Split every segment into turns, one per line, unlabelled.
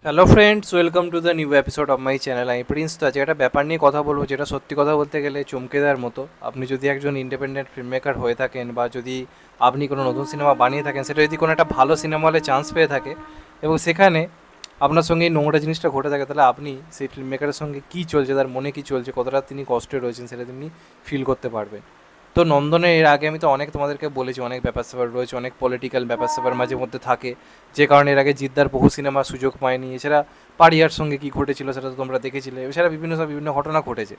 Hello friends, welcome to the new episode of my channel. আমি Prince. তো আজকে একটা ব্যাপার নিয়ে কথা বলবো, যেটা সত্যি কথা বলতে গেলে চমকে দেওয়ার মতো। আপনি যদি একজন ইন্ডিপেন্ডেন্ট ফিল্ম মেকার হয়ে থাকেন, বা যদি আপনি কোনো নতুন সিনেমা বানিয়ে থাকেন, সেটা যদি কোনো একটা ভালো সিনেমা হলে চান্স পেয়ে থাকে এবং সেখানে আপনার সঙ্গে এই নোংরা জিনিসটা ঘটে থাকে, তাহলে আপনি সেই ফিল্ম মেকারের সঙ্গে কী চলছে, তার মনে কী চলছে, কতটা তিনি কষ্টে রয়েছেন, সেটা তিনি ফিল করতে পারবেন। তো নন্দনের এর আগে আমি তো অনেক তোমাদেরকে বলেছি, অনেক ব্যাপার স্যাপার রয়েছে, অনেক পলিটিক্যাল ব্যাপার স্যাপার মাঝে মধ্যে থাকে, যে কারণে এর আগে জিদ্দার বহু সিনেমা সুযোগ পায়নি। এছাড়া পারিয়ার সঙ্গে কী ঘটেছিল সেটা তো তোমরা দেখেছিলে। এছাড়া বিভিন্ন ঘটনা ঘটেছে।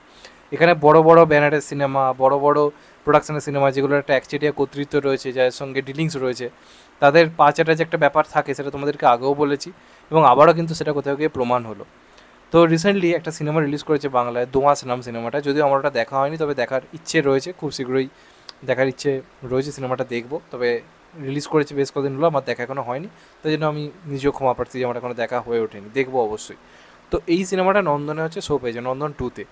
এখানে বড় বড় ব্যানারের সিনেমা, বড় বড় প্রোডাকশনের সিনেমা, যেগুলোর একটা একচেটিয়া কর্তৃত্ব রয়েছে, যার সঙ্গে ডিলিংস রয়েছে, তাদের পাঁচাটা যে একটা ব্যাপার থাকে, সেটা তোমাদেরকে আগেও বলেছি এবং আবারও কিন্তু সেটা কোথাও গিয়ে প্রমাণ হলো। তো রিসেন্টলি একটা সিনেমা রিলিজ করেছে বাংলায়, দোঁয়াশ নাম সিনেমাটা। যদিও আমার ওটা দেখা হয়নি, তবে দেখার ইচ্ছে রয়েছে, খুব শীঘ্রই দেখার ইচ্ছে রয়েছে। সিনেমাটা দেখবো, তবে রিলিজ করেছে বেশ কদিন হলো, আমার দেখা এখনও হয়নি। তাই জন্য আমি নিজেও ক্ষমা প্রার্থী যে আমার এখনও দেখা হয়ে ওঠেনি, দেখবো অবশ্যই। তো এই সিনেমাটা নন্দনে হচ্ছে শো পেয়েছে, নন্দন টুতে।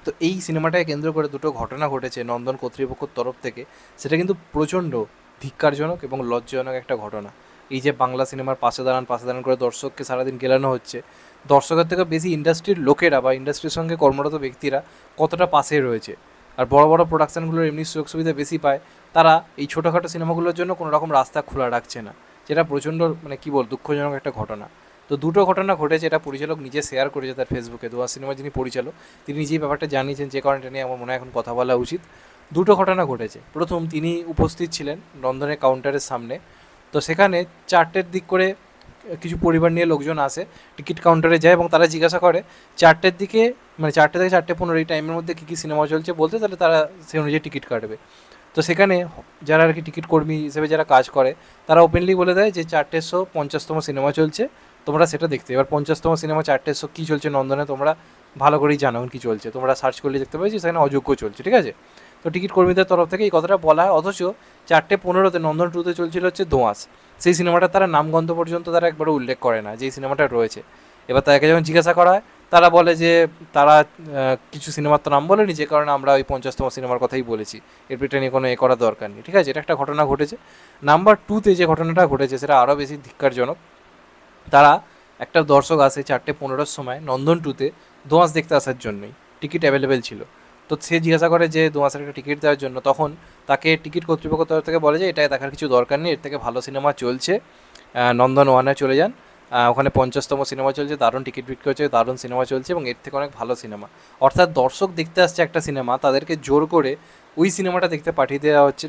তো এই সিনেমাটাকে কেন্দ্র করে দুটো ঘটনা ঘটেছে নন্দন কর্তৃপক্ষের তরফ থেকে। সেটা কিন্তু প্রচণ্ড ধিক্কারজনক এবং লজ্জাজনক একটা ঘটনা। এই যে বাংলা সিনেমার পাশে দাঁড়ান করে দর্শককে সারাদিন গেলানো হচ্ছে, দর্শকের থেকে বেশি ইন্ডাস্ট্রির লোকেরা বা ইন্ডাস্ট্রির সঙ্গে কর্মরত ব্যক্তিরা কতটা পাশে রয়েছে। আর বড় বড় প্রোডাকশানগুলোর এমনি সুযোগ সুবিধা বেশি পায়, তারা এই ছোটোখাটো সিনেমাগুলোর জন্য কোনো রকম রাস্তা খোলা রাখছে না, যেটা প্রচণ্ড মানে কী বল দুঃখজনক একটা ঘটনা। তো দুটো ঘটনা ঘটেছে, এটা পরিচালক নিজে শেয়ার করেছে তার ফেসবুকে। দোয়া সিনেমার যিনি পরিচালক, তিনি নিজেই ব্যাপারটা জানিয়েছেন, যে কারণে নিয়ে আমার মনে হয় এখন কথা বলা উচিত। দুটো ঘটনা ঘটেছে। প্রথম, তিনি উপস্থিত ছিলেন নন্দনের কাউন্টারের সামনে। তো সেখানে 4টের দিক করে কিছু পরিবার নিয়ে লোকজন আসে, টিকিট কাউন্টারে যায় এবং তারা জিজ্ঞাসা করে 4টের দিকে, মানে 4টে থেকে 4টে 15 এই টাইমের মধ্যে কী কী সিনেমা চলছে বলতে, তাহলে তারা সেই অনুযায়ী টিকিট কাটবে। তো সেখানে যারা আর কি টিকিট কর্মী হিসেবে যারা কাজ করে, তারা ওপেনলি বলে দেয় যে 450তম সিনেমা চলছে, তোমরা সেটা দেখতে। এবার 50তম সিনেমা 400 কী চলছে নন্দনে তোমরা ভালো করেই জানো কী চলছে, তোমরা সার্চ করলে দেখতে পাচ্ছি সেখানে অযোগ্য চলছে, ঠিক আছে। তো টিকিট কর্মীদের তরফ থেকে এই কথাটা বলা হয়, অথচ 4টে 15তে নন্দন টুতে চলছিল হচ্ছে দোঁয়াশ। সেই সিনেমাটা তারা নামগন্ধ পর্যন্ত তারা একবারও উল্লেখ করে না যে এই সিনেমাটা রয়েছে। এবার তাকে যখন জিজ্ঞাসা করা হয়, তারা বলে যে তারা কিছু সিনেমার তো নাম বলেনি, যে কারণে আমরা ওই 50তম সিনেমার কথাই বলেছি, এর পিছনে নিয়ে কোনো করার দরকার নেই, ঠিক আছে। এটা একটা ঘটনা ঘটেছে। নাম্বার 2তে যে ঘটনাটা ঘটেছে সেটা আরও বেশি ধিক্কারজনক। তারা একটা দর্শক আসে 4টে 15-র সময় নন্দন টুতে দোঁয়াশ দেখতে আসার জন্যই, টিকিট অ্যাভেলেবেল ছিল। তো সে জিজ্ঞাসা করে যে দোঁয়াশের একটা টিকিট দেওয়ার জন্য, তখন তাকে টিকিট কর্তৃপক্ষ তরফ থেকে বলে যে এটা দেখার কিছু দরকার নেই, এর থেকে ভালো সিনেমা চলছে, নন্দন ওয়ানে চলে যান, ওখানে 50তম সিনেমা চলছে, দারুণ টিকিট বিক্রি হচ্ছে, দারুণ সিনেমা চলছে এবং এর থেকে অনেক ভালো সিনেমা। অর্থাৎ দর্শক দেখতে আসছে একটা সিনেমা, তাদেরকে জোর করে ওই সিনেমাটা দেখতে পাঠিয়ে দেওয়া হচ্ছে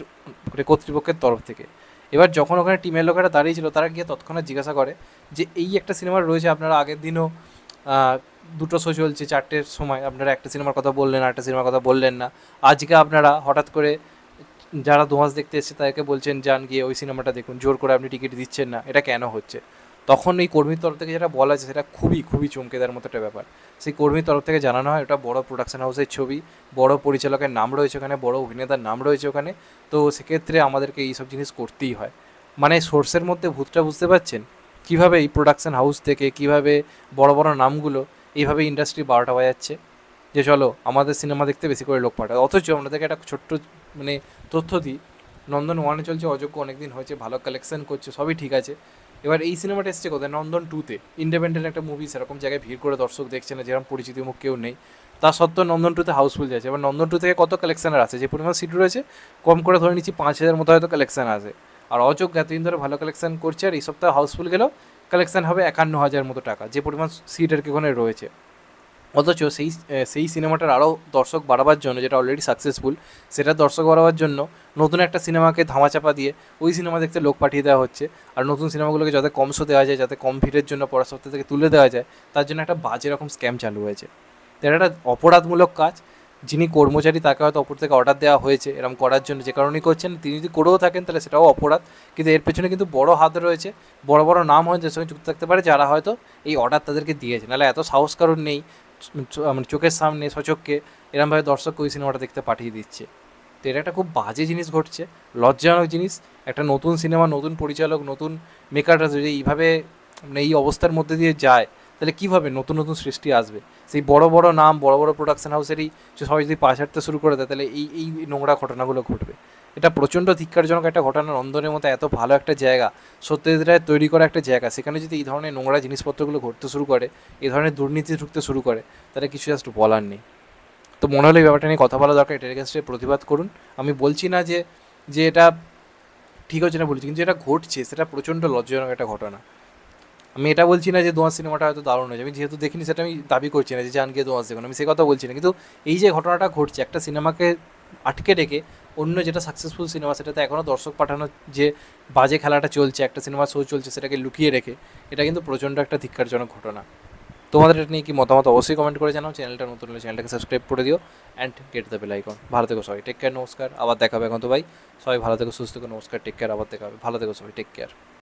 কর্তৃপক্ষের তরফ থেকে। এবার যখন ওখানে টিমের লোকেরা দাঁড়িয়েছিল, তারা গিয়ে তৎক্ষণাৎ জিজ্ঞাসা করে যে এই একটা সিনেমা রয়েছে, আপনারা আগের দিনও দুটো শো চলছে 4টের সময়, আপনারা একটা সিনেমার কথা বললেন, একটা সিনেমার কথা বললেন না। আজকে আপনারা হঠাৎ করে যারা দোঁয়াশ দেখতে এসেছে তাদেরকে বলছেন যান গিয়ে ওই সিনেমাটা দেখুন, জোর করে আপনি টিকিট দিচ্ছেন না, এটা কেন হচ্ছে? তখন এই কর্মীর তরফ থেকে যেটা বলা আছে সেটা খুবই খুবই চমকে দেওয়ার মতো একটা ব্যাপার। সেই কর্মীর তরফ থেকে জানানো হয় ওটা বড় প্রোডাকশন হাউসের ছবি, বড় পরিচালকের নাম রয়েছে ওখানে, বড় অভিনেতার নাম রয়েছে ওখানে। তো সেক্ষেত্রে আমাদেরকে এইসব জিনিস করতেই হয়। মানে সোর্সের মধ্যে ভূতটা বুঝতে পারছেন? কীভাবে এই প্রোডাকশন হাউস থেকে কীভাবে বড় বড় নামগুলো এইভাবে ইন্ডাস্ট্রি 12টা বাজাচ্ছে যে চলো আমাদের সিনেমা দেখতে বেশি করে লোক পাঠায়। অথচ আপনাদেরকে একটা ছোট্ট মানে তথ্য দিই, নন্দন ওয়ানে চলছে, অযোগ্য অনেক দিন হয়েছে, ভালো কালেকশন করছে, সবই ঠিক আছে। এবার এই সিনেমাটা এসছে কোথায়? নন্দন টুতে। ইন্ডিপেন্ডেন্ট একটা মুভি, সেরকম জায়গায় ভিড় করে দর্শক দেখছে না, যেরকম পরিচিতি মুখ কেউ নেই, তা সত্ত্বেও নন্দন টুতে হাউসফুল যাচ্ছে। এবার নন্দন টু থেকে কত কালেকশানের আছে, যে পরিমাণ সিট রয়েছে, কম করে ধরে নিচ্ছি 5,000 মতো হয়তো কালেকশান আছে। আর অযোগ্য এতদিন ধরে ভালো কালেকশান করছে, আর এই সপ্তাহে হাউসফুল গেলেও কালেকশান হবে 51,000 মতো টাকা, যে পরিমাণ সিট আর কি ওখানে রয়েছে। অথচ সেই সিনেমাটার আরও দর্শক বাড়াবার জন্য, যেটা অলরেডি সাকসেসফুল, সেটা দর্শক বাড়াবার জন্য নতুন একটা সিনেমাকে ধামাচাপা দিয়ে ওই সিনেমা দেখতে লোক পাঠিয়ে দেওয়া হচ্ছে। আর নতুন সিনেমাগুলোকে যাতে কম শো দেওয়া যায়, যাতে কম ভিড়ের জন্য পরের সপ্তাহ থেকে তুলে দেওয়া যায়, তার জন্য একটা বাজে রকম স্ক্যাম চালু হয়েছে। তো এটা একটা অপরাধমূলক কাজ। যিনি কর্মচারী তাকে হয়তো অপর থেকে অর্ডার দেওয়া হয়েছে এরকম করার জন্য, যে কারণেই করছেন। তিনি যদি করেও থাকেন তাহলে সেটাও অপরাধ, কিন্তু এর পেছনে কিন্তু বড় হাত রয়েছে, বড় বড় নাম হয় যার সঙ্গে যুক্ত থাকতে পারে, যারা হয়তো এই অর্ডার তাদেরকে দিয়েছে। নাহলে এত সাহস কারণ নেই মানে চোখের সামনে সচক্ষে এরমভাবে দর্শককে ওই সিনেমাটা দেখতে পাঠিয়ে দিচ্ছে। তো এটা একটা খুব বাজে জিনিস ঘটছে, লজ্জাজনক জিনিস। একটা নতুন সিনেমা, নতুন পরিচালক, নতুন মেকাররা যদি এইভাবে মানে এই অবস্থার মধ্যে দিয়ে যায়, তাহলে কীভাবে নতুন নতুন সৃষ্টি আসবে? সেই বড় বড় নাম, বড় বড় প্রোডাকশন হাউসেরই সবাই যদি পা ছাড়তে শুরু করে দেয়, তাহলে এই নোংরা ঘটনাগুলো ঘটবে। এটা প্রচণ্ড ধিক্কারজনক একটা ঘটনা। নন্দনের মতো এত ভালো একটা জায়গা, সত্যজিৎ রায় তৈরি করা একটা জায়গা, সেখানে যদি এই ধরনের নোংরা জিনিসপত্রগুলো ঘটতে শুরু করে, এই ধরনের দুর্নীতি ঢুকতে শুরু করে, তাহলে কিছু জাস্ট বলার নেই। তো মনে হলো এই ব্যাপারটা নিয়ে কথা বলা দরকার, এটার এগেনস্টে প্রতিবাদ করুন। আমি বলছি না যে যে এটা ঠিক হচ্ছে না বলছি, কিন্তু যেটা ঘটছে সেটা প্রচণ্ড লজ্জাজনক একটা ঘটনা। আমি এটা বলছি না যে দোঁয়াশ সিনেমাটা হয়তো দারুণ হয়েছে, আমি যেহেতু দেখিনি সেটা আমি দাবি করছি না যে যান গিয়ে দোঁয়াশ দেখুন, আমি সে কথা বলছি না। কিন্তু এই যে ঘটনাটা ঘটছে, একটা সিনেমাকে আটকে রেখে অন্য যেটা সাকসেসফুল সিনেমা সেটাতে এখনও দর্শক পাঠানোর যে বাজে খেলাটা চলছে, একটা সিনেমার শো চলছে, সেটাকে লুকিয়ে রেখে, এটা কিন্তু প্রচণ্ড একটা ধিক্কারজনক ঘটনা। তোমাদের এটা নিয়ে কি মতামত অবশ্যই কমেন্ট করে জানাও। চ্যানেলটা নতুন হলে চ্যানেলটাকে সাবস্ক্রাইব করে দিও and get the bell icon. ভালো থেকো সবাই, টেক কেয়ার, নমস্কার, আবার দেখা হবে। এখন তো ভাই সবাই ভালো থেকো, সুস্থ থেকো, নমস্কার, টেক কেয়ার, আবার দেখা হবে। ভালো থেকো সবাই, টেক কেয়ার।